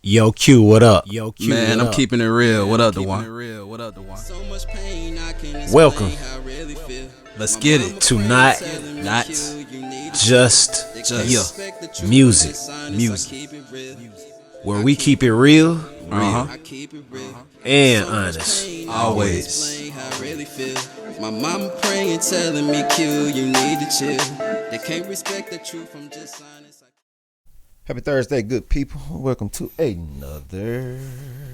Yo, Q, what up? Man, I'm keeping it real. What up, Duan? Welcome Let's get it. to Not Not Just just Music, music. where we keep it real Uh-huh. and honest. Always. My mama praying, telling me, Q, you need to chill. They can't respect the truth from just silence. Happy Thursday, good people. Welcome to another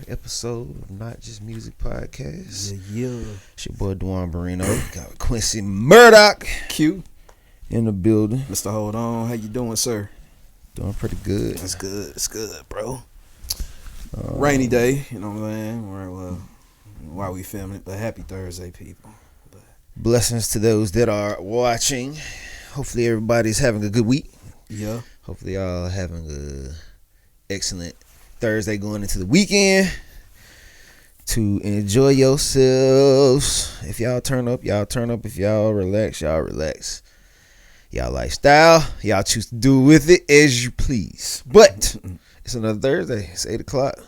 episode of Not Just Music Podcast. Yeah. It's your boy Duan Barino. Got Quincy Murdoch Q. in the building. Mr. Hold On, how you doing, sir? Doing pretty good. That's good. It's good, bro. Rainy day, you know what I'm saying? Well, while we filming it, but happy Thursday, people. Blessings to those that are watching. Hopefully everybody's having a good week. Yeah. Hopefully y'all having a excellent Thursday going into the weekend to enjoy yourselves. If y'all turn up, y'all turn up. If y'all relax, y'all relax. Y'all lifestyle, y'all choose to do with it as you please. But it's another Thursday. It's 8 o'clock.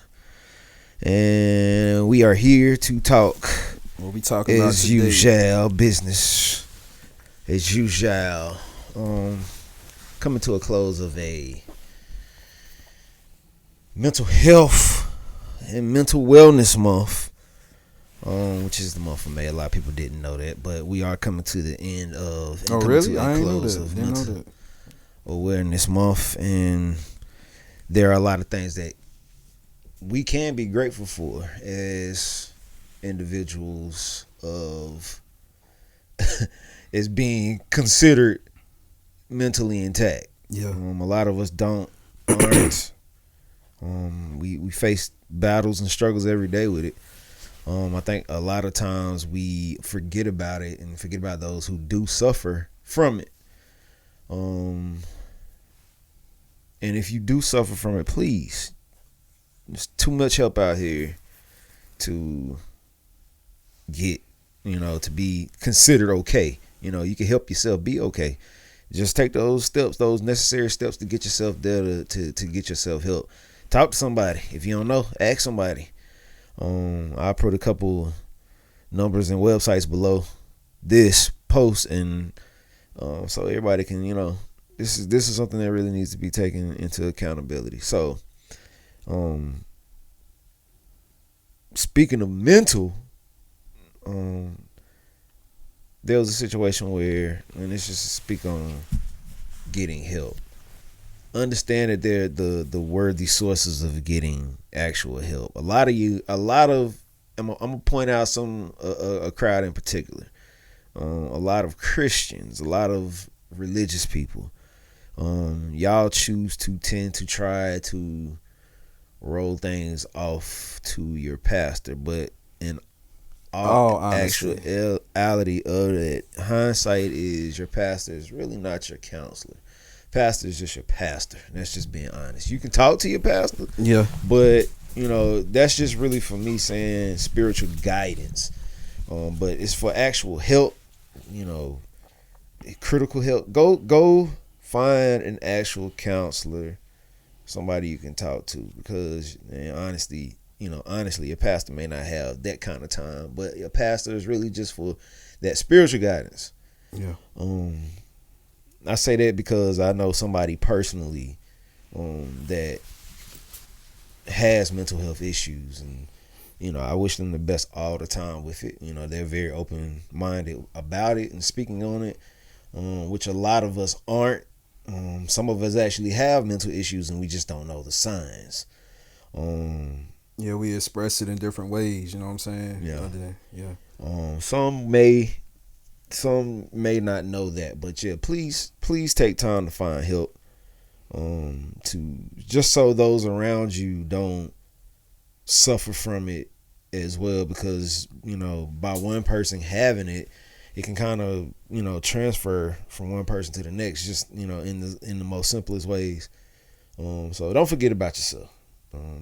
And we are here to talk What we talking about as today? usual, business. As usual. Coming to a close of a mental health and mental wellness month, which is the month of May. A lot of people didn't know that, but we are coming to the end of. Oh, really? I didn't know that. Didn't know that. Awareness Month, and there are a lot of things that we can be grateful for as individuals of as being considered mentally intact. Yeah. A lot of us aren't. We face battles and struggles every day with it. I think a lot of times we forget about it and forget about those who do suffer from it. And if you do suffer from it, please, there's too much help out here to get, to be considered okay. You can help yourself be okay. Just take those steps, those necessary steps to get yourself there to get yourself help. Talk to somebody. If you don't know, ask somebody. I'll put a couple numbers and websites below this post, and so everybody can, this is something that really needs to be taken into accountability. So, speaking of mental, there was a situation where, and it's just to speak on getting help. Understand that they're the worthy sources of getting actual help. I'm gonna point out a crowd in particular. A lot of Christians, a lot of religious people. Y'all choose to tend to try to roll things off to your pastor, but in all actuality of it, hindsight is your pastor is really not your counselor. Pastor is just your pastor. That's just being honest. You can talk to your pastor, Yeah. but that's just really for me saying spiritual guidance. But it's for actual help, critical help. Go find an actual counselor, somebody you can talk to, because honestly, your pastor may not have that kind of time, but your pastor is really just for that spiritual guidance. Yeah. I say that because I know somebody personally that has mental health issues, and I wish them the best all the time with it. They're very open-minded about it and speaking on it, which a lot of us aren't. Some of us actually have mental issues and we just don't know the signs. Yeah, we express it in different ways, you know what I'm saying? Yeah. Some may not know that, but yeah, please take time to find help. To just so those around you don't suffer from it as well, because by one person having it, it can kind of transfer from one person to the next, just in the most simplest ways. So don't forget about yourself.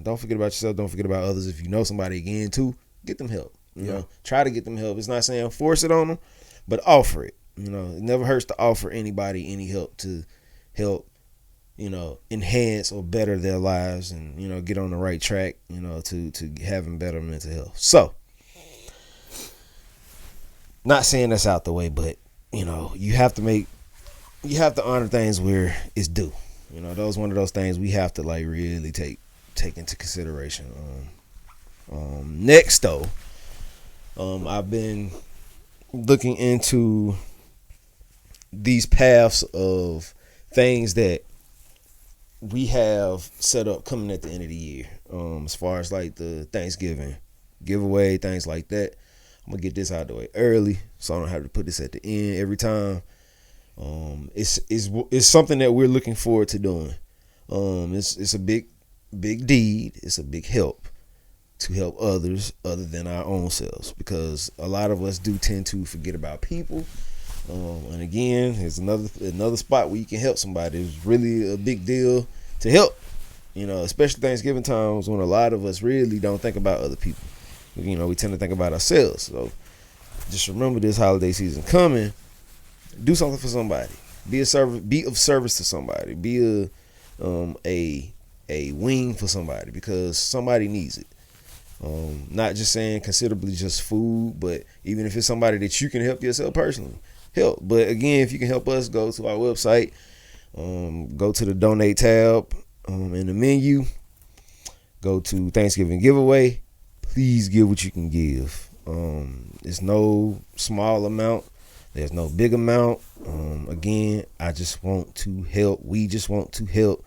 Don't forget about others. If you know somebody again too, get them help. Try to get them help. It's not saying force it on them, but offer it. It never hurts to offer anybody any help to help enhance or better their lives and, get on the right track, to having better mental health. So, not saying that's out the way, but, you have to honor things where it's due. Those one of those things we have to like really take into consideration. Next though, I've been looking into these paths of things that we have set up coming at the end of the year. As far as like the Thanksgiving giveaway, things like that. I'm gonna get this out of the way early, so I don't have to put this at the end every time. It's something that we're looking forward to doing. It's a big deed. It's a big help to help others other than our own selves, because a lot of us do tend to forget about people. And again, there's another spot where you can help somebody. It's really a big deal to help. Especially Thanksgiving times when a lot of us really don't think about other people. We tend to think about ourselves. So just remember this holiday season coming. Do something for somebody. Be of service to somebody. Be a wing for somebody, because somebody needs it. Not just saying considerably just food, but even if it's somebody that you can help yourself personally, help. But again, if you can help us, go to our website, go to the donate tab in the menu, go to Thanksgiving giveaway. Please give what you can give. It's no small amount. There's no big amount. Again, I just want to help. We just want to help.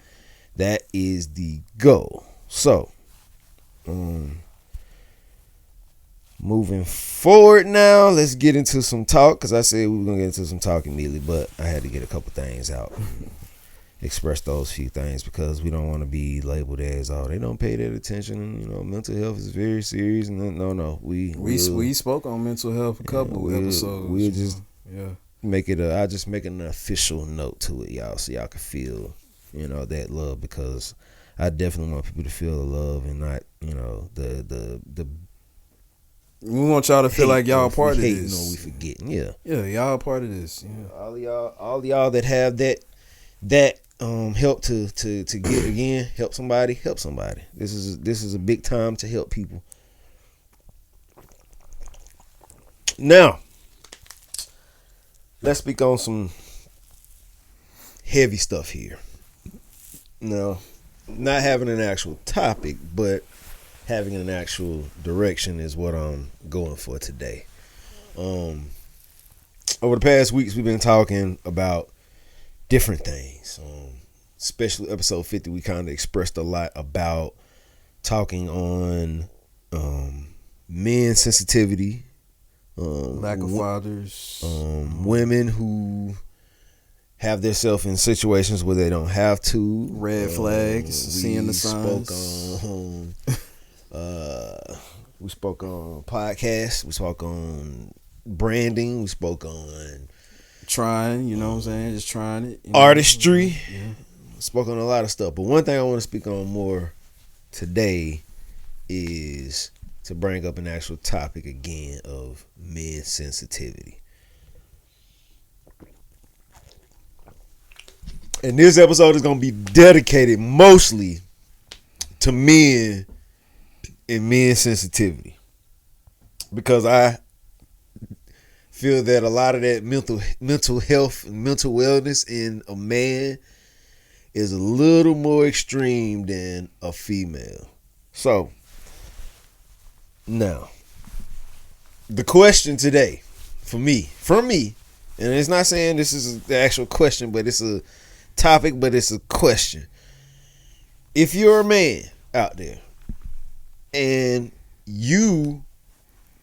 That is the goal. So, moving forward now, let's get into some talk, because I said we were going to get into some talk immediately, but I had to get a couple things out. Express those few things, because we don't want to be labeled as, they don't pay that attention. Mental health is very serious. No. We spoke on mental health a couple episodes. We'll just I just make an official note to it, y'all, so y'all can feel, that love, because I definitely want people to feel the love and not, the we want y'all to feel like y'all part of this. We forgetting, y'all part of this. Yeah. All y'all that have that help to get again, help somebody. This is a big time to help people. Now, let's speak on some heavy stuff here. Now, not having an actual topic, but having an actual direction is what I'm going for today. Over the past weeks, we've been talking about different things. Especially episode 50, we kind of expressed a lot about talking on men's sensitivity, lack of fathers, women who have themselves in situations where they don't have to, red flags, seeing the signs. We spoke on podcasts. We spoke on branding. We spoke on trying, just trying it. Artistry. Yeah. Spoke on a lot of stuff. But one thing I want to speak on more today is to bring up an actual topic again of men's sensitivity. And this episode is going to be dedicated mostly to men and men's sensitivity, because I feel that a lot of that mental health and mental wellness in a man is a little more extreme than a female. So, now, the question today, from me, and it's not saying this is the actual question, but it's a topic, but it's a question. If you're a man out there and you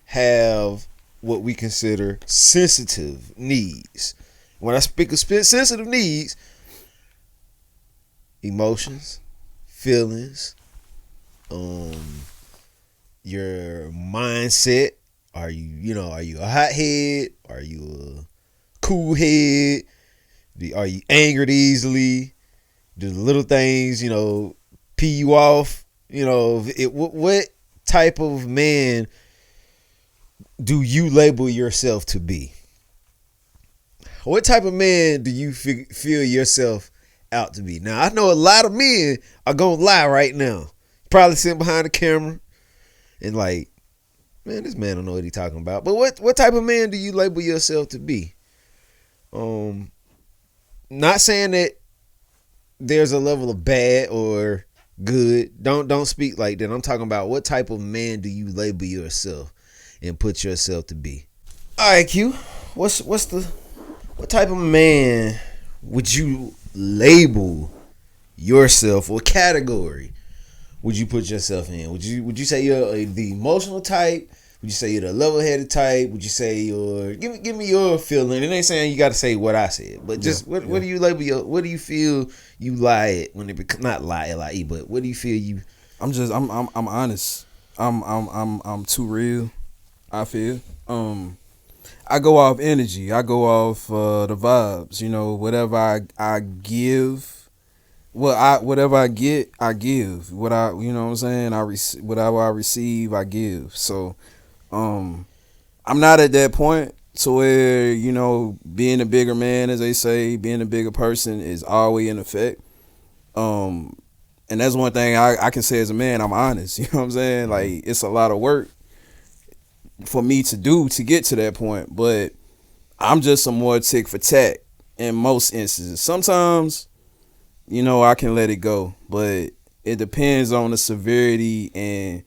have what we consider sensitive needs, when I speak of sensitive needs, emotions, feelings, your mindset. Are you a hothead? Are you a cool head? Are you angered easily? Do the little things, pee you off? What type of man do you label yourself to be? What type of man do you feel yourself out to be. Now I know a lot of men are gonna lie right now. Probably sitting behind the camera and like, man, this man don't know what he talking about. But what type of man do you label yourself to be? Not saying that there's a level of bad or good. Don't speak like that. I'm talking about what type of man do you label yourself and put yourself to be? All right, Q. What type of man would you label yourself, or category would you put yourself in? Would you say you're the emotional type? Would you say you're the level-headed type? Would you say you're give me your feeling? It ain't saying you got to say what I said, but just what do you label your? What do you feel you lie at when it not lie L-I-E, but what do you feel you? I'm honest. I'm too real. I feel. I go off energy. I go off the vibes. You know, whatever I give. Whatever I get, I give. You know what I'm saying? Whatever I receive, I give. So, I'm not at that point to where, you know, being a bigger man, as they say, being a bigger person is always in effect. And that's one thing I can say as a man, I'm honest. You know what I'm saying? Like, it's a lot of work for me to do to get to that point, but I'm just a more tick for tack in most instances. Sometimes, you know, I can let it go, but it depends on the severity and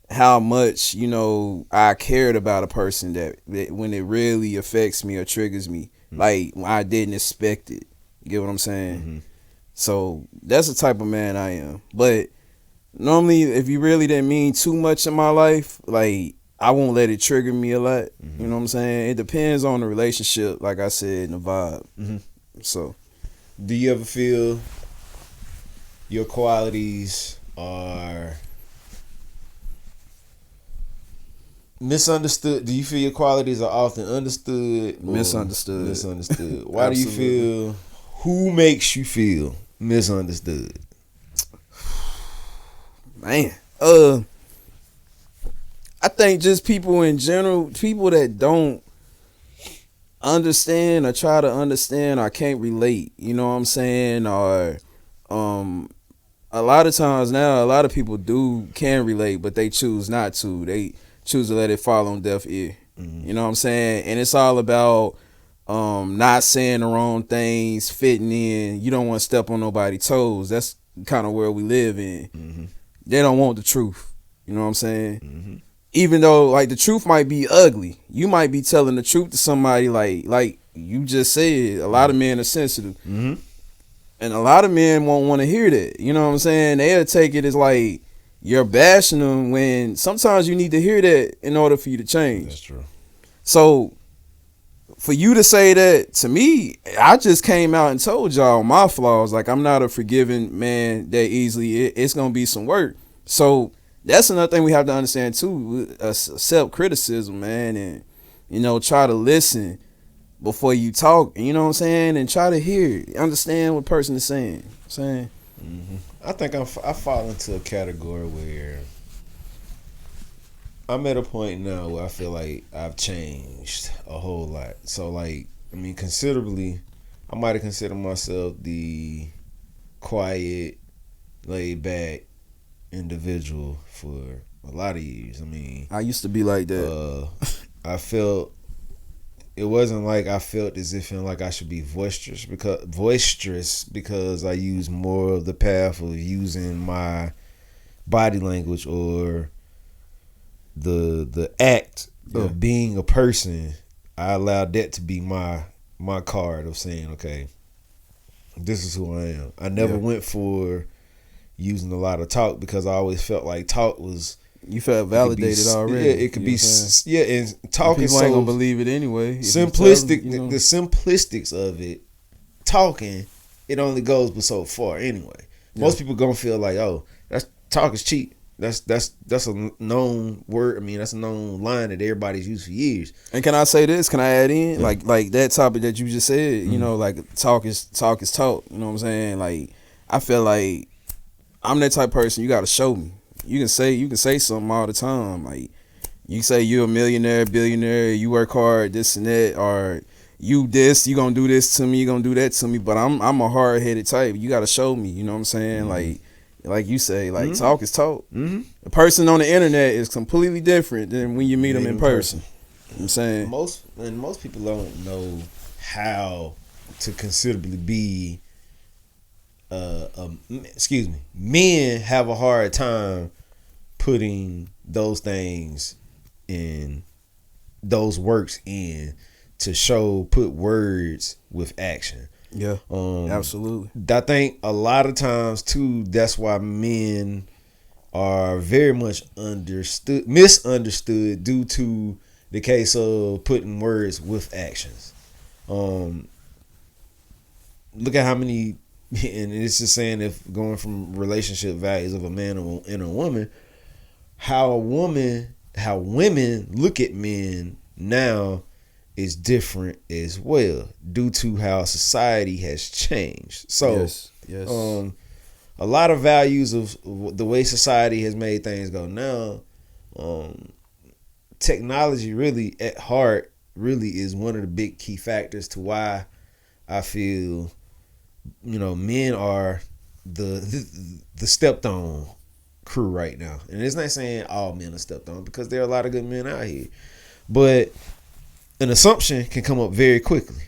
how much, you know, I cared about a person that when it really affects me or triggers me, like when I didn't expect it. You get what I'm saying? Mm-hmm. So that's the type of man I am. But normally, if you really didn't mean too much in my life, like, I won't let it trigger me a lot. Mm-hmm. You know what I'm saying? It depends on the relationship, like I said, and the vibe. Mm-hmm. So, do you ever feel your qualities are misunderstood? Do you feel your qualities are often understood? Misunderstood. Misunderstood. Why do you feel? Who makes you feel misunderstood? Man, I think just people in general, people that don't understand or try to understand or can't relate, you know what I'm saying? Or a lot of times now, a lot of people can relate, but they choose not to. They choose to let it fall on deaf ear. Mm-hmm. You know what I'm saying? And it's all about not saying the wrong things, fitting in. You don't want to step on nobody's toes. That's kind of where we live in. Mm-hmm. They don't want the truth. You know what I'm saying? Mm-hmm. Even though, like, the truth might be ugly, you might be telling the truth to somebody, like you just said, a lot of men are sensitive. Mm-hmm. And a lot of men won't want to hear that. You know what I'm saying? They'll take it as like you're bashing them, when sometimes you need to hear that in order for you to change. That's true. So for you to say that to me, I just came out and told y'all my flaws. Like, I'm not a forgiving man that easily. It's going to be some work. So that's another thing we have to understand too, self-criticism, man, and, you know, try to listen before you talk, you know what I'm saying, and try to hear, understand what the person is saying. Mm-hmm. I think I fall into a category where I'm at a point now where I feel like I've changed a whole lot. So, like, I mean, considerably, I might have considered myself the quiet, laid back individual for a lot of years. I mean, I used to be like that. I felt it wasn't like I felt as if like I should be boisterous because I use more of the path of using my body language or the act of being a person. I allowed that to be my card of saying, okay, this is who I am. I never went for using a lot of talk because I always felt like talk was. You felt validated already. Yeah, it could be. Yeah, and talking. People ain't gonna believe it anyway. Simplistic. The simplistics of it, talking, it only goes but so far anyway. Most people gonna feel like, oh, that's talk is cheap. That's a known word. I mean, that's a known line that everybody's used for years. And can I say this? Can I add in like that topic that you just said? You know, like talk is talk. You know what I'm saying? Like, I feel like I'm that type of person. You got to show me. You can say something all the time. Like, you say you're a millionaire, billionaire, you work hard, this and that, or you gonna do this to me, you gonna do that to me. But I'm a hard headed type. You gotta show me. You know what I'm saying? Like you say, like talk is talk. Mm-hmm. The person on the internet is completely different than when you meet them in person. You know what I'm saying Most people don't know how to considerably be. Excuse me. Men have a hard time putting those things in, those works in, to put words with action. Yeah, absolutely. I think a lot of times too, that's why men are very much misunderstood due to the case of putting words with actions. Look at how many, and it's just saying, if going from relationship values of a man and a woman, how women look at men now is different as well, due to how society has changed. So yes. A lot of values of the way society has made things go now, technology really at heart really is one of the big key factors to why I feel, men are the stepped on crew right now. And it's not saying all men are stepped on, because there are a lot of good men out here, but an assumption can come up very quickly.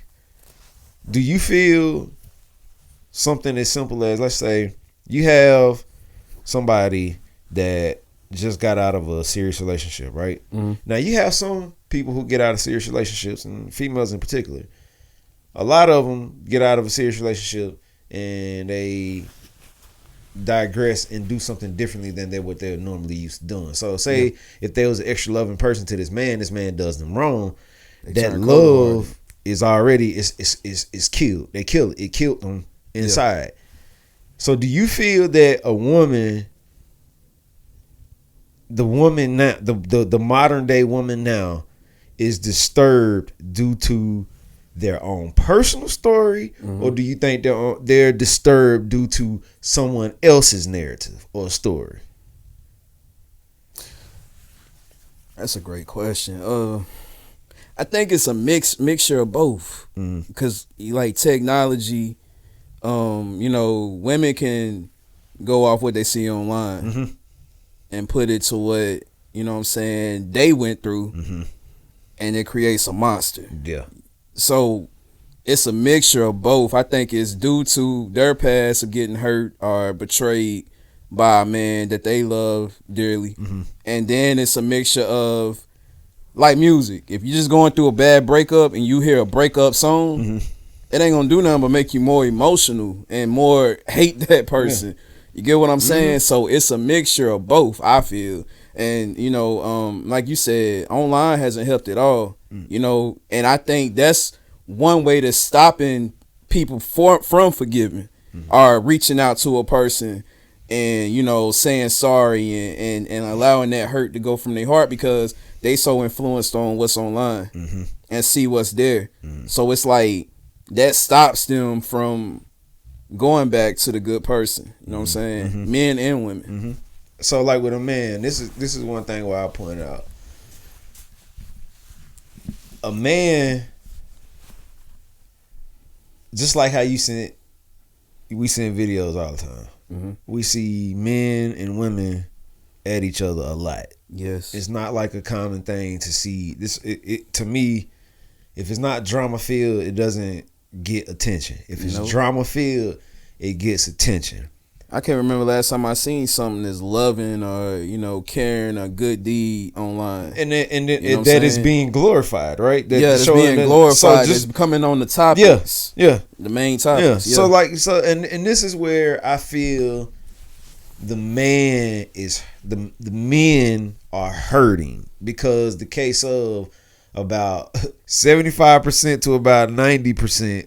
Do you feel something as simple as, let's say you have somebody that just got out of a serious relationship, right? Mm-hmm. Now you have some people who get out of serious relationships, and females in particular. A lot of them get out of a serious relationship and they digress and do something differently than what they're normally used to doing. So say if there was an extra loving person to this man does them wrong, that love is already is killed. They kill it. It killed them inside. Yeah. So do you feel that a woman, the woman now, the modern day woman now, is disturbed due to their own personal story, or do you think they're disturbed due to someone else's narrative or story? That's a great question. I think it's a mixture of both, because like technology, women can go off what they see online and put it to what, they went through, and it creates a monster. Yeah. So it's a mixture of both. I think it's due to their past of getting hurt or betrayed by a man that they love dearly. And then it's a mixture of, like music. If you're just going through a bad breakup and you hear a breakup song, it ain't gonna do nothing but make you more emotional and more hate that person. You get what I'm saying? So it's a mixture of both, I feel. And like you said, online hasn't helped at all. And I think that's one way to stopping people from forgiving, or reaching out to a person and saying sorry and allowing that hurt to go from their heart, because they so influenced on what's online and see what's there. So it's like that stops them from going back to the good person. You know what I'm saying? Men and women. So like with a man, this is one thing where I point out. A man, just like how we send videos all the time. We see men and women at each other a lot. Yes. It's not like a common thing to see this. It to me, if it's not drama filled, it doesn't get attention. If it's drama filled, it gets attention. I can't remember last time I seen something that's loving or caring, a good deed online, and that is being glorified, right? It's being glorified. So it's becoming on the topics. Yeah, the main topics. Yeah. So and this is where I feel the men are hurting, because the case of about 75% to about 90%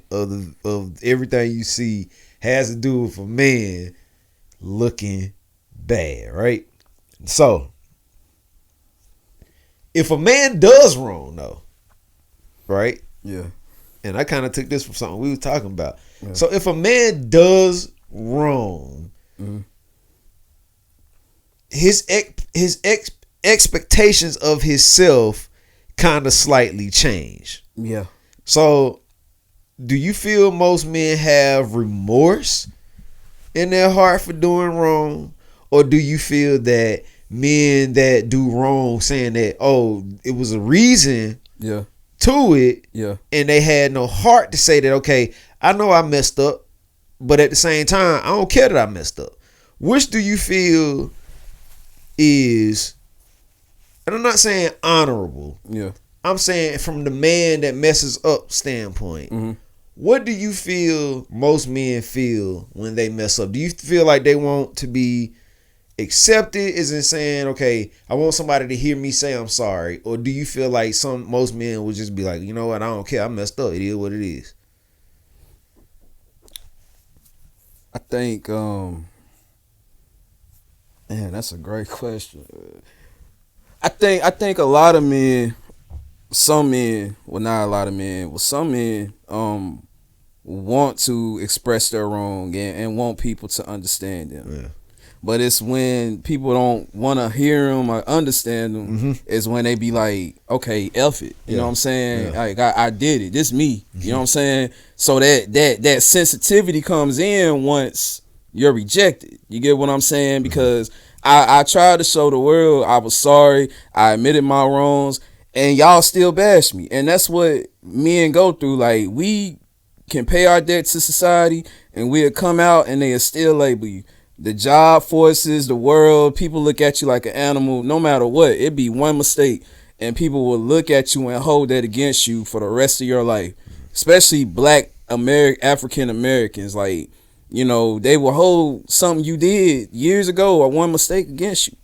of everything you see has to do with a man looking bad, right? So if a man does wrong though, right? Yeah. And I kind of took this from something we were talking about. Yeah. So if a man does wrong, his expectations of himself kind of slightly change. Yeah. So, do you feel most men have remorse in their heart for doing wrong? Or do you feel that men that do wrong saying that, oh, it was a reason Yeah. to it, Yeah. and they had no heart to say that, okay, I know I messed up, but at the same time, I don't care that I messed up. Which do you feel is, and I'm not saying honorable, Yeah. I'm saying from the man that messes up standpoint, what do you feel most men feel when they mess up? Do you feel like they want to be accepted? Is it saying, okay, I want somebody to hear me say I'm sorry? Or do you feel like most men would just be like, you know what, I don't care, I messed up, it is what it is? I think, man, that's a great question. I think a lot of men, some men, well, not a lot of men, well, some men, want to express their wrong and want people to understand them. Yeah. But it's when people don't want to hear them or understand them, is when they be like, okay, F it. You know what I'm saying? Yeah. Like, I did it. This me. You know what I'm saying? So that sensitivity comes in once you're rejected. You get what I'm saying? Because I tried to show the world I was sorry. I admitted my wrongs. And y'all still bash me. And that's what men go through. Like, we can pay our debt to society and we'll come out and they'll still label you. The job forces, the world, people look at you like an animal no matter what. It be one mistake and people will look at you and hold that against you for the rest of your life. Especially black African Americans. Like, you know, they will hold something you did years ago or one mistake against you.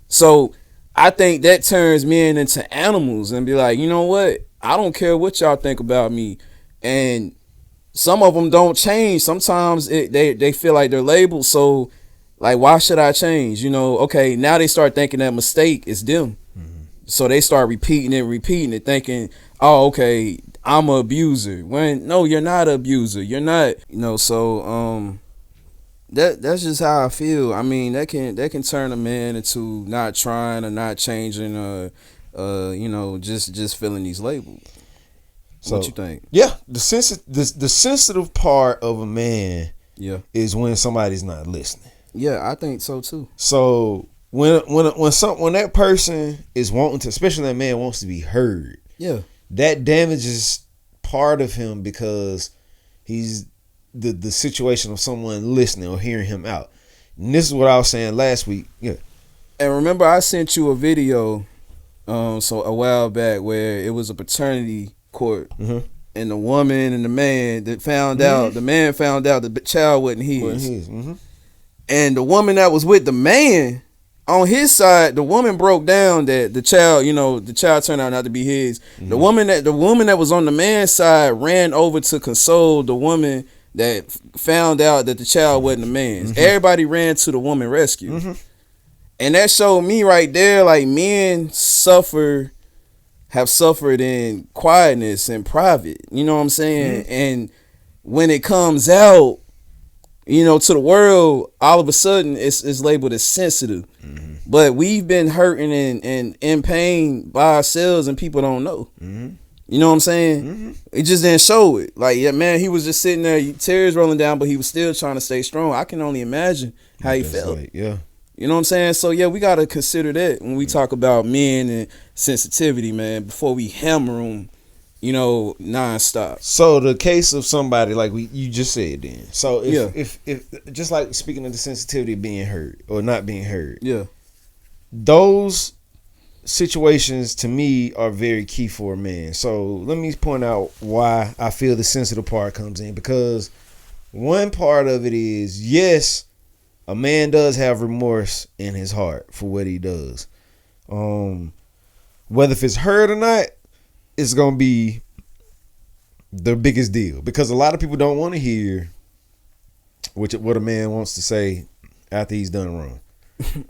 So I think that turns men into animals and be like, you know what? I don't care what y'all think about me. And some of them don't change. Sometimes they feel like they're labeled. So, like, why should I change? You know, okay, now they start thinking that mistake is them. So they start repeating it, thinking, oh, okay, I'm an abuser. When, no, you're not an abuser. You're not, you know, so that's just how I feel. I mean, that can turn a man into not trying or not changing you know, just filling these labels. So, what you think? Yeah, the sensitive part of a man is when somebody's not listening. Yeah, I think so too. So when that person is wanting to, especially that man wants to be heard, that damages part of him because he's the situation of someone listening or hearing him out. And this is what I was saying last week. Yeah. And remember, I sent you a video so a while back where it was a paternity court, and the woman and the man that found out, the man found out the child wasn't his. And the woman that was with the man, on his side, the woman broke down that the child, you know, the child turned out not to be his. The woman that was on the man's side ran over to console the woman that found out that the child wasn't the man's. Everybody ran to the woman rescue. And that showed me right there, like, men have suffered in quietness and private. You know what I'm saying? And when it comes out, you know, to the world, all of a sudden it's labeled as sensitive. But we've been hurting and in pain by ourselves and people don't know. You know what I'm saying? It just didn't show it. Like, yeah, man, he was just sitting there, tears rolling down, but he was still trying to stay strong. I can only imagine how he felt. Like, yeah. You know what I'm saying? So, yeah, we got to consider that when we talk about men and sensitivity, man, before we hammer them, you know, nonstop. So the case of somebody like you just said then. So if just like speaking of the sensitivity of being heard or not being heard. Yeah. Those situations to me are very key for a man. So let me point out why I feel the sensitive part comes in, because one part of it is, yes, a man does have remorse in his heart for what he does. Whether if it's heard or not, it's gonna be the biggest deal, because a lot of people don't want to hear what a man wants to say after he's done wrong.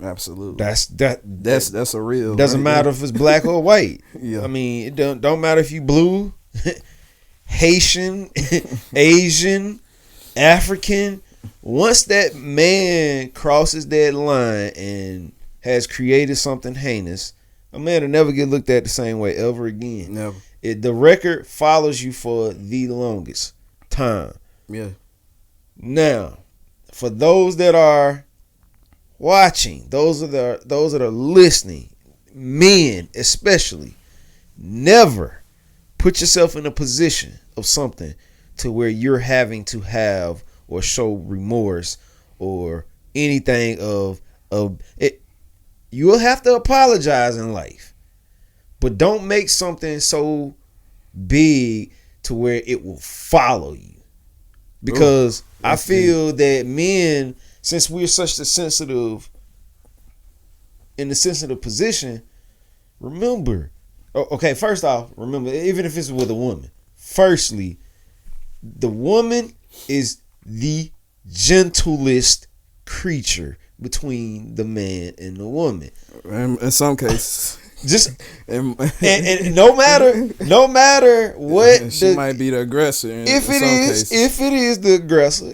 Absolutely. That's a real. Doesn't matter if it's black or white. Yeah. I mean, it don't matter if you blue, Haitian, Asian, African. Once that man crosses that line and has created something heinous, a man will never get looked at the same way ever again. Never. The record follows you for the longest time. Yeah. Now, for those that are watching, those that are listening, men especially, never put yourself in a position of something to where you're having to have or show remorse or anything of it. You will have to apologize in life, but don't make something so big to where it will follow you. Because I feel that men, since we're such in the sensitive position, remember, okay, first off, remember, even if it's with a woman, firstly, the woman is the gentlest creature between the man and the woman. In some cases. Just and no matter what, she might be the aggressor. If it is the aggressor,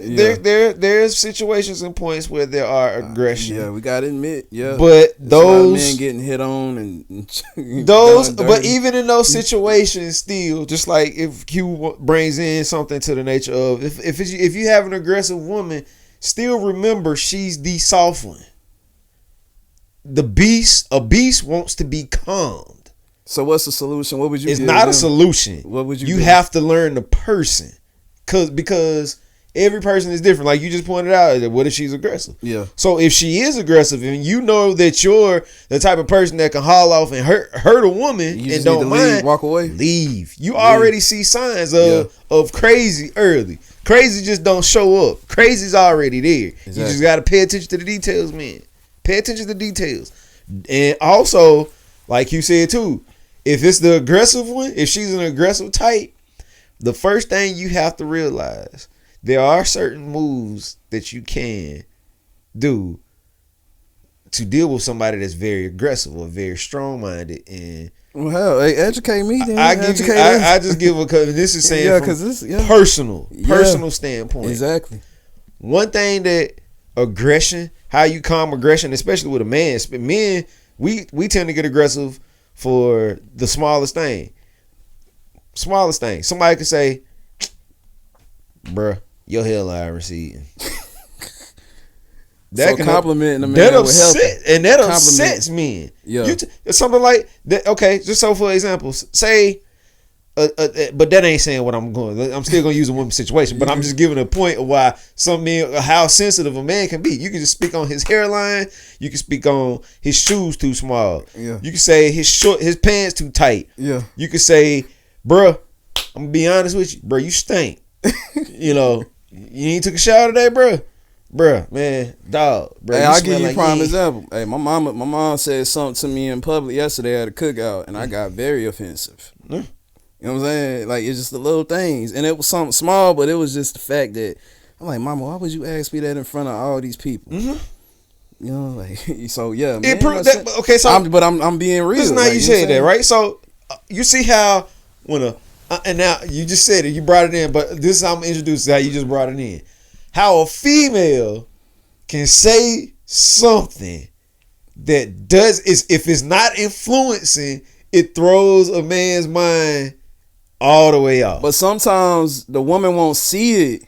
there's situations and points where there are aggression. Yeah, we gotta admit. Yeah, but those men getting hit on and those, but even in those situations, still, just like if Q brings in something to the nature of if you have an aggressive woman, still remember she's the soft one. A beast wants to be calmed. So what's the solution? What would you? It's not a solution. What would you? You have to learn the person, because every person is different. Like you just pointed out, what if she's aggressive? Yeah. So if she is aggressive, and you know that you're the type of person that can haul off and hurt a woman and don't mind, walk away, leave. You already see signs of crazy early. Crazy just don't show up. Crazy's already there. Exactly. You just got to pay attention to the details, man. Pay attention to the details. And also, like you said too, if it's the aggressive one, if she's an aggressive type, the first thing you have to realize, there are certain moves that you can do to deal with somebody that's very aggressive or very strong-minded. And well, hell, educate me then. I just give a, cause this is saying from personal standpoint. Exactly. One thing that aggression, how you calm aggression, especially with a man. Men, we tend to get aggressive for the smallest thing. Somebody could say, bruh, your hairline receding. That so complimenting the man that upsets men. Yeah. It's something like that. Okay, just so for example, say, but that ain't saying what I'm going. I'm still gonna use a woman's situation, but I'm just giving a point of why some men, how sensitive a man can be. You can just speak on his hairline. You can speak on his shoes too small. Yeah. You can say his pants too tight. Yeah. You can say, bruh, I'm gonna be honest with you, bruh, you stink. You ain't took a shower today, bruh, man, dog. Bruh, hey, I'll give you a prime example. Hey, my mom said something to me in public yesterday at a cookout, and I got very offensive. You know what I'm saying? Like, it's just the little things. And it was something small, but it was just the fact that I'm like, Mama, why would you ask me that in front of all these people? Mm-hmm. You know, like, so yeah, man. Okay, so I'm being real. This is how you said that, right? So you see how when and now you just said it, you brought it in, but this is how I'm introducing how you just brought it in. How a female can say something that if it's not influencing, it throws a man's mind all the way off. But sometimes the woman won't see it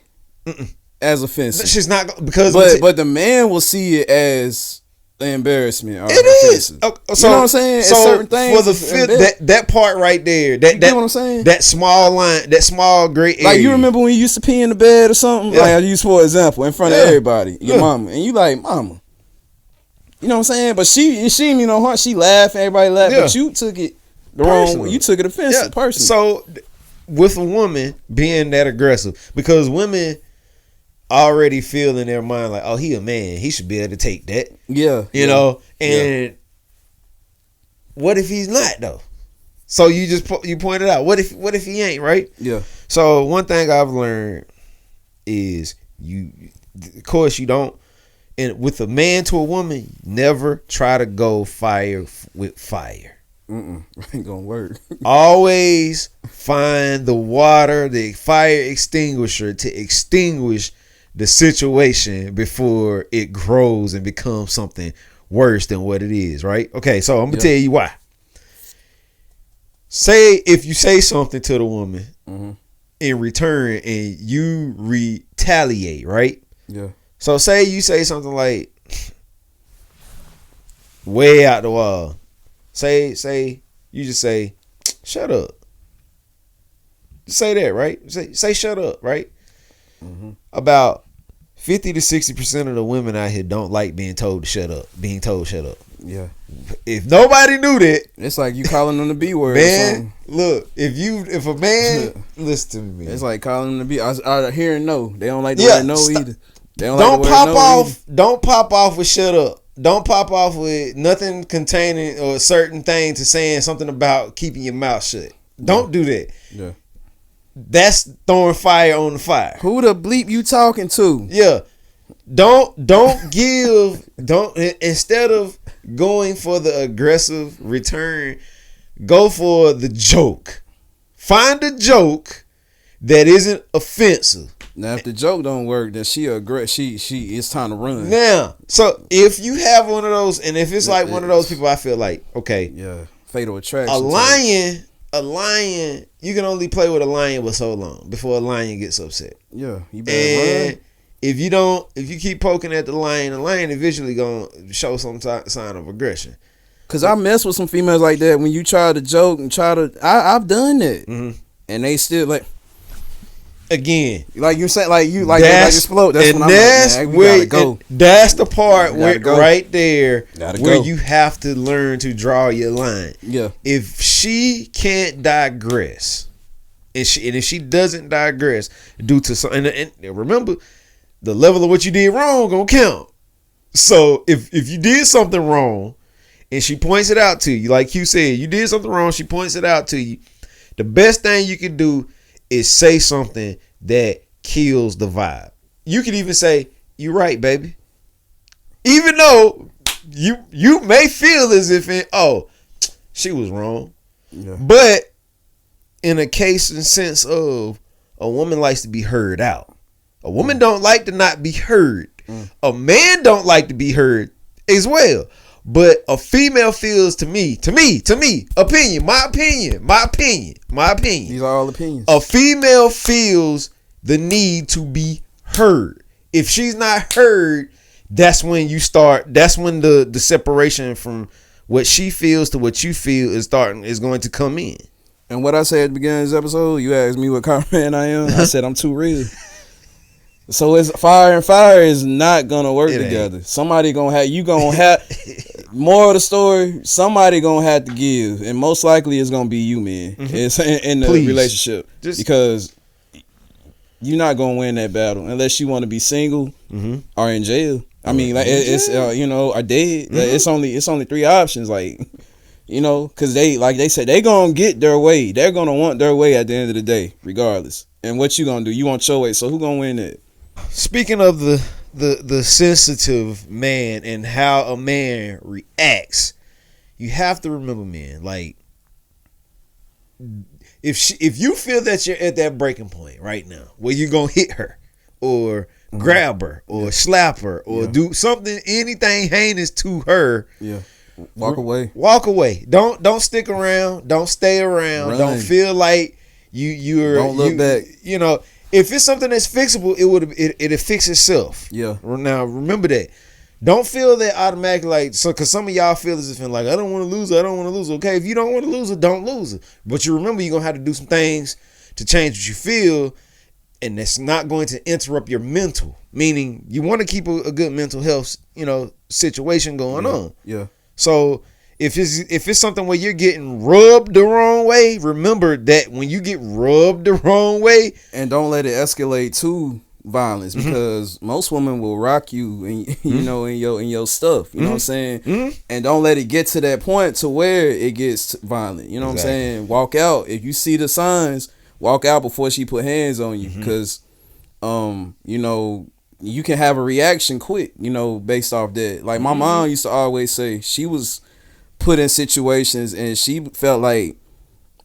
as offensive. She's not because, but the man will see it as the embarrassment. Or it is. So, you know what I'm saying? So certain things for the fifth, that part right there, that what I'm saying? That small line, that small gray area. Like you remember when you used to pee in the bed or something? Yeah. Like I use for example in front of everybody, your mama, and you like, Mama. You know what I'm saying? But she you know her, she laughed, everybody laughed, but you took it the wrong way. You took it offensive, personally. So with a woman being that aggressive, because women already feel in their mind like, oh, he a man, he should be able to take that. Yeah. You know? And what if he's not though? So you pointed out, what if he ain't, right? Yeah. So one thing I've learned is of course you don't, and with a man to a woman, never try to go fire with fire. Ain't gonna work. Always find the fire extinguisher to extinguish the situation before it grows and becomes something worse than what it is, right? Okay, so I'm gonna tell you why. say if you say something to the woman in return and you retaliate, right? Yeah. So say you say something like way out the wall. Say you just say, shut up. Say that, right? Say shut up, right? About 50 to 60% of the women out here don't like being told shut up. Yeah. If nobody knew that, It's like you calling them the B word. man, look, if a man listen to me, man. It's like calling them the B. I hear no. They don't like the Yeah, word no stop. either. They don't Don't like the word pop no off. either. Don't pop off with shut up. Don't pop off with nothing containing or a certain thing to saying something about keeping your mouth shut. Don't do that. Yeah. That's throwing fire on the fire. Who the bleep you talking to? Yeah. Don't instead of going for the aggressive return, go for the joke. Find a joke that isn't offensive. Now, if the joke don't work, then she it's time to run. Now, so if you have one of those, and if it's like one of those people, I feel like, okay, Yeah, fatal attraction. a lion, you can only play with a lion for so long before a lion gets upset. Yeah, you better run. If you keep poking at the lion eventually gonna show some sign of aggression. Cause I mess with some females like that. When you try to joke and I've done that, and they still Again, like you said, like explode. That's when I'm that's like, man, we where gotta go. that's the part where go. right there Gotta where go. you have to learn to draw your line. Yeah, If she can't digress, and if she doesn't digress due to some, and remember, the level of what you did wrong gonna count. So if you did something wrong, and she points it out to you, like you said, you did something wrong, she points it out to you. The best thing you can do is say something that kills the vibe. You could even say, "You're right, baby," even though you may feel as if she was wrong. yeah, But in a case and sense of a woman likes to be heard out. A woman don't like to not be heard. A man don't like to be heard as well. But a female feels to me, my opinion. these are all opinions. A female feels the need to be heard. If she's not heard, that's when the separation from what she feels to what you feel is going to come in. And what I said at the beginning of this episode, you asked me what kind of man I am. I said I'm too real. So it's fire and fire is not gonna work together. Somebody gonna have more of the story, somebody gonna have to give, and most likely it's gonna be you, man. It's in the relationship, because you're not gonna win that battle unless you want to be single or in jail. I mean, like it's or dead. Like, it's only three options, like. Because they said they gonna get their way. They're gonna want their way at the end of the day, regardless. And what you gonna do? You want your way. So who gonna win it? Speaking of the sensitive man and how a man reacts, you have to remember, man, like if you feel that you're at that breaking point right now where you're gonna hit her or grab her or slap her or do something, anything heinous to her, Walk away. Don't stick around. Don't stay around. Run. Don't feel like you're. Don't look back. If it's something that's fixable, it'll fix itself. Yeah. Now remember that. Don't feel that automatically, like, so, because some of y'all feel as if like, I don't want to lose her. Okay, if you don't want to lose her, don't lose her. But you remember you're gonna have to do some things to change what you feel, and that's not going to interrupt your mental. Meaning you want to keep a good mental health, situation going on. Yeah. So if it's something where you're getting rubbed the wrong way, remember that when you get rubbed the wrong way, and don't let it escalate to violence, because most women will rock you and in your stuff. You know what I'm saying? And don't let it get to that point to where it gets violent. You know what I'm saying? Walk out if you see the signs. Walk out before she put hands on you, because you can have a reaction quick, based off that. Like my mom used to always say, she was put in situations and she felt like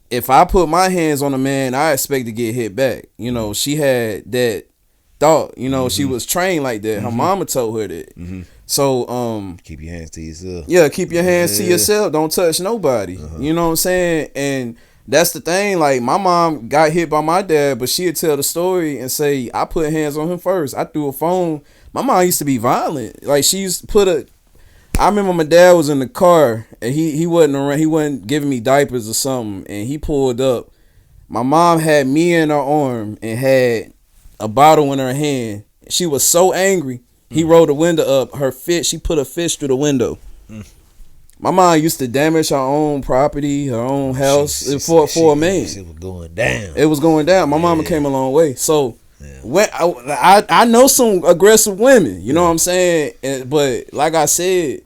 if I put my hands on a man, I expect to get hit back. She had that thought, she was trained like that. Her mama told her that. So keep your hands to yourself. Yeah, keep your hands to yourself. Don't touch nobody. You know what I'm saying? And That's the thing. Like, my mom got hit by my dad, but she'd tell the story and say, I put hands on him first. I threw a phone. My mom used to be violent. Like, she used to put a. I remember my dad was in the car and he wasn't around. He wasn't giving me diapers or something, and he pulled up. My mom had me in her arm and had a bottle in her hand. She was so angry. He rolled the window up. She put a fist through the window. My mom used to damage her own property, her own house for a man. It was going down. It was going down. My mama came a long way. So when I know some aggressive women, you know what I'm saying? But like I said,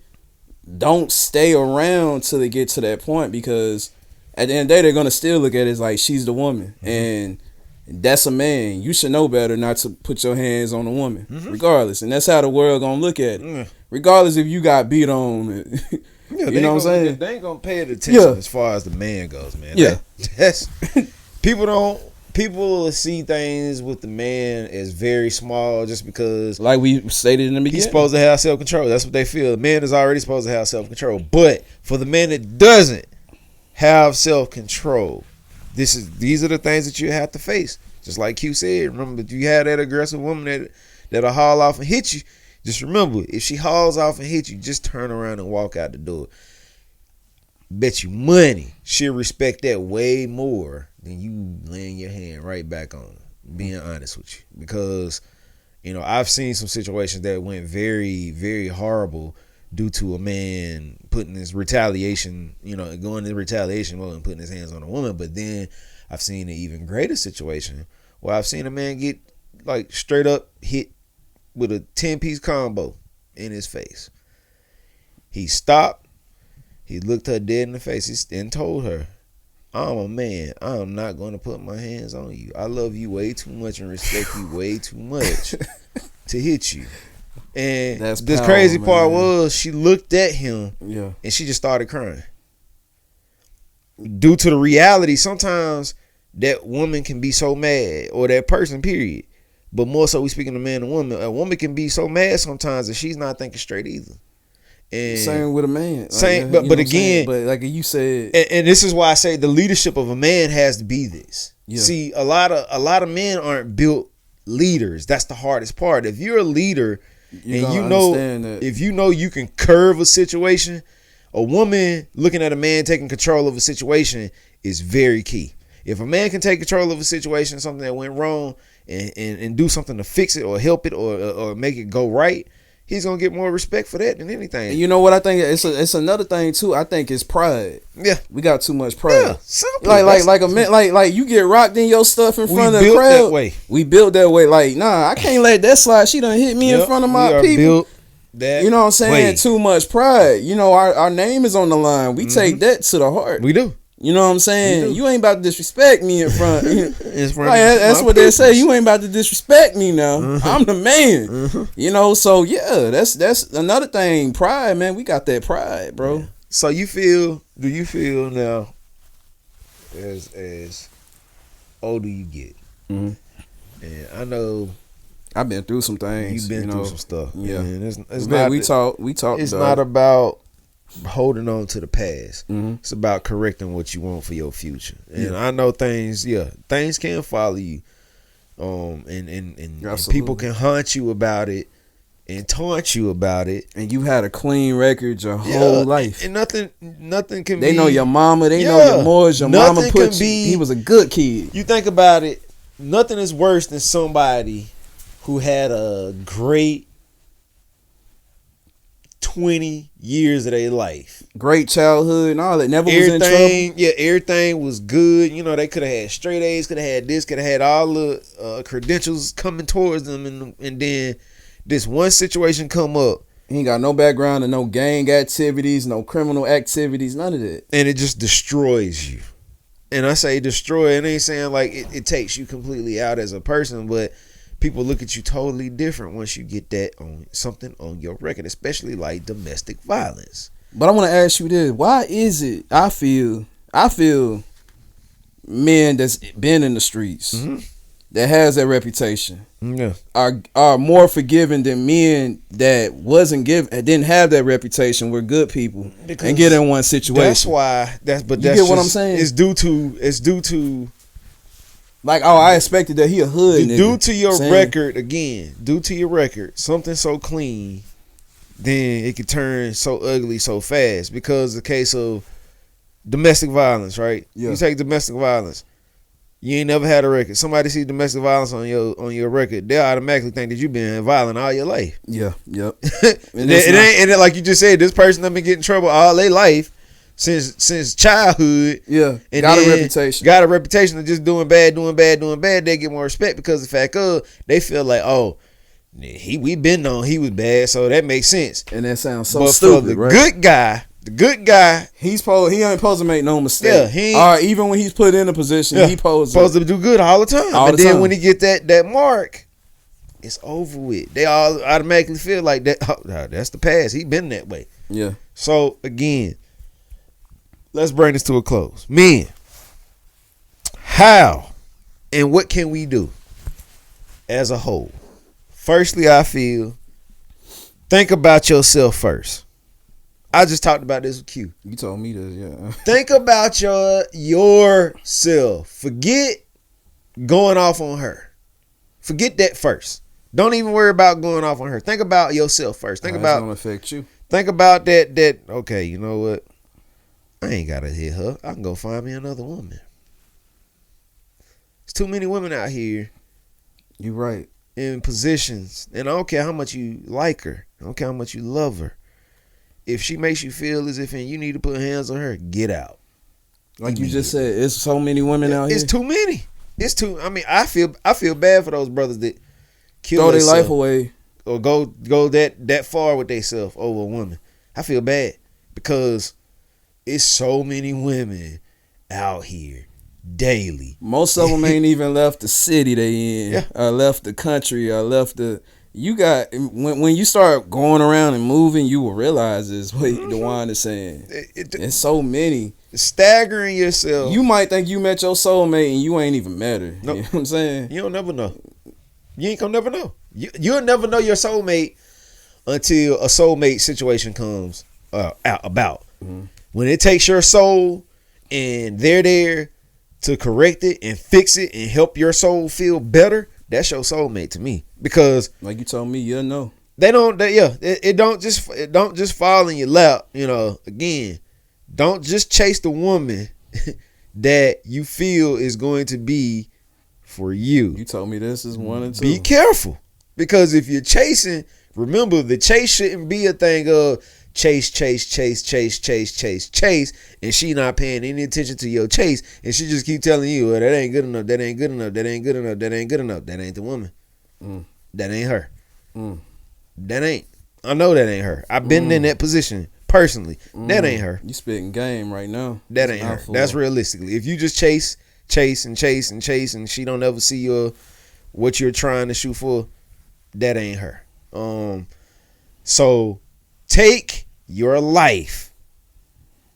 don't stay around till they get to that point, because at the end of the day, they're going to still look at it as like she's the woman. And that's a man. You should know better not to put your hands on a woman, regardless. And that's how the world going to look at it. Regardless if you got beat on. You know what I'm saying? They ain't going to pay it attention as far as the man goes, man. Yeah. That's people see things with the man as very small just because, like we stated in the beginning, he's supposed to have self-control. That's what they feel. The man is already supposed to have self-control. But for the man that doesn't have self-control, these are the things that you have to face. Just like Q said, remember, if you have that aggressive woman that'll haul off and hit you, just remember, if she hauls off and hit you, just turn around and walk out the door. Bet you money she'll respect that way more than you laying your hand right back on her, being honest with you. Because, I've seen some situations that went very, very horrible due to a man putting his retaliation, going into retaliation mode and putting his hands on a woman. But then I've seen an even greater situation where I've seen a man get like straight up hit with a 10-piece combo in his face. He stopped. He looked her dead in the face and told her, I'm a man. I'm not going to put my hands on you. I love you way too much and respect you way too much to hit you. And the crazy part was she looked at him and she just started crying. Due to the reality, sometimes that woman can be so mad, or that person, period. But more so, we speaking to man and woman. A woman can be so mad sometimes that she's not thinking straight either. And same with a man. Same, but again, but like you said, and this is why I say the leadership of a man has to be this. Yeah. See, a lot of men aren't built leaders. That's the hardest part. If you're a leader, if you know you can curve a situation, a woman looking at a man taking control of a situation is very key. If a man can take control of a situation, something that went wrong, and do something to fix it or help it or make it go right, he's gonna get more respect for that than anything. And you know what I think? It's another thing too. I think it's pride. Yeah, we got too much pride. Yeah, simple. Like a man, like you get rocked in your stuff in front of the crowd. That way. We built that way. Like, nah, I can't let that slide. She done hit me in front of my people. You know what I'm saying? Way. Too much pride. Our name is on the line. We take that to the heart. We do. You know what I'm saying? You ain't about to disrespect me in front. That's what they say. You ain't about to disrespect me now. I'm the man. So yeah, that's another thing. Pride, man. We got that pride, bro. Yeah. So do you feel now as older you get? Mm-hmm. And I know I've been through some things. You've been through some stuff. Yeah. And we talk. It's not about holding on to the past. Mm-hmm. It's about correcting what you want for your future. And I know things can follow you. And people can haunt you about it and taunt you about it. And you had a clean record your whole life. And nothing can They know your mama, they know your moors, your mama put you. He was a good kid. You think about it, nothing is worse than somebody who had a great 20 years of their life. Great childhood and all that. Never was in trouble. Yeah, everything was good. They could have had straight A's, could have had this, could have had all the credentials coming towards them. And then this one situation come up. He ain't got no background and no gang activities, no criminal activities, none of that. And it just destroys you. And I say destroy, it ain't saying like it takes you completely out as a person, but people look at you totally different once you get that on something on your record, especially like domestic violence. But I want to ask you this: why is it I feel men that's been in the streets, that has that reputation Yeah. are more forgiving than men that didn't have that reputation. Were good people Because and get in one situation. That's why. You get what I'm saying? It's due to like, oh, I expected that he a hood nigga. Due to your saying, record, again, due to your record, something so clean, then it could turn so ugly so fast. Because the case of domestic violence, right? Yeah. You take domestic violence. You ain't never had a record. Somebody see domestic violence on your record, they'll automatically think that you've been violent all your life. Yeah, yep. And it like you just said, this person done been getting in trouble all their life since childhood. Yeah, and got a reputation. Got a reputation of just doing bad. They get more respect because of the fact of they feel like, oh, we been known he was bad, so that makes sense. And that sounds so but stupid, for the right? The good guy, he ain't supposed to make no mistake. Yeah, even when he's put in a position, he supposed to do good all the time. And then when he get that mark, it's over with. They all automatically feel like that. Oh, that's the past. He been that way. Yeah. So again, let's bring this to a close. Men, how and what can we do as a whole? Firstly, I feel think about yourself first. I just talked about this with Q. You told me this, yeah. Think about yourself. Forget going off on her. Forget that first. Don't even worry about going off on her. Think about yourself first. Think about gonna affect you. Think about that. Okay, you know what? I ain't gotta hit her. I can go find me another woman. There's too many women out here. You right. In positions, and I don't care how much you like her. I don't care how much you love her. If she makes you feel as if you need to put hands on her, get out. Like you just said, it's so many women out here. It's too many. It's too. I mean, I feel bad for those brothers that throw their life away or go that far with themselves over a woman. I feel bad because it's so many women out here daily. Most of them ain't even left the city they in, or left the country, or left the. You got when you start going around and moving, you will realize this. What Duan is saying. It's so many. Staggering yourself. You might think you met your soulmate and you ain't even met her. Nope. You know what I'm saying? You don't never know. You ain't gonna never know. You'll never know your soulmate until a soulmate situation comes out about. Mm-hmm. When it takes your soul and they're there to correct it and fix it and help your soul feel better, that's your soulmate to me. Because like you told me, you'll know. It don't just fall in your lap. You know, again, don't just chase the woman that you feel is going to be for you. You told me this is 1 and 2. Be careful, because if you're chasing, remember the chase shouldn't be a thing of chase, and she not paying any attention to your chase, and she just keep telling you, well, that ain't good enough, that ain't good enough, that ain't good enough, that ain't good enough. That ain't the woman. That ain't her. That ain't. I know that ain't her. I've been in that position personally. That ain't her. You spitting game right now. That ain't her. That's realistically. If you just chase and she don't ever see what you're trying to shoot for, that ain't her. So take your life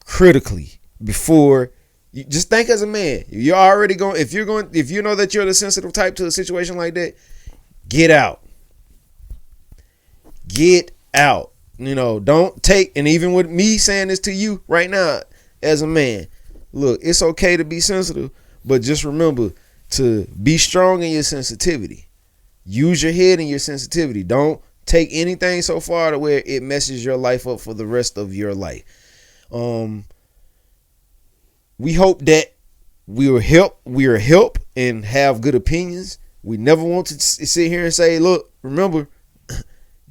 critically before you just think as a man. You're already going. If you know that you're the sensitive type to a situation like that, get out. Get out. You know, don't take, and even with me saying this to you right now as a man, look, it's okay to be sensitive, but just remember to be strong in your sensitivity. Use your head in your sensitivity. Don't take anything so far to where it messes your life up for the rest of your life. We hope that we are help and have good opinions. We never want to sit here and say, look, remember,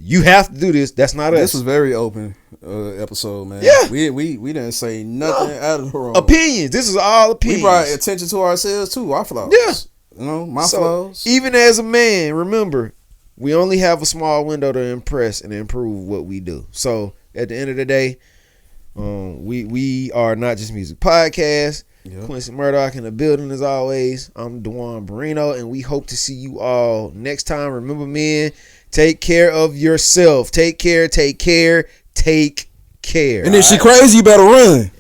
you have to do this. That's not us. This was very open episode, man. Yeah. We didn't say nothing out of the wrong. Opinions. This is all opinions. We brought attention to ourselves too, our flaws. Yeah. You know, my flaws. Even as a man, remember, we only have a small window to impress and improve what we do. So at the end of the day, we are Not Just Music Podcast. Yep. Quincy Murdoch in the building as always. I'm Duan Barino, and we hope to see you all next time. Remember, men, take care of yourself. Take care. And if she crazy, you better run.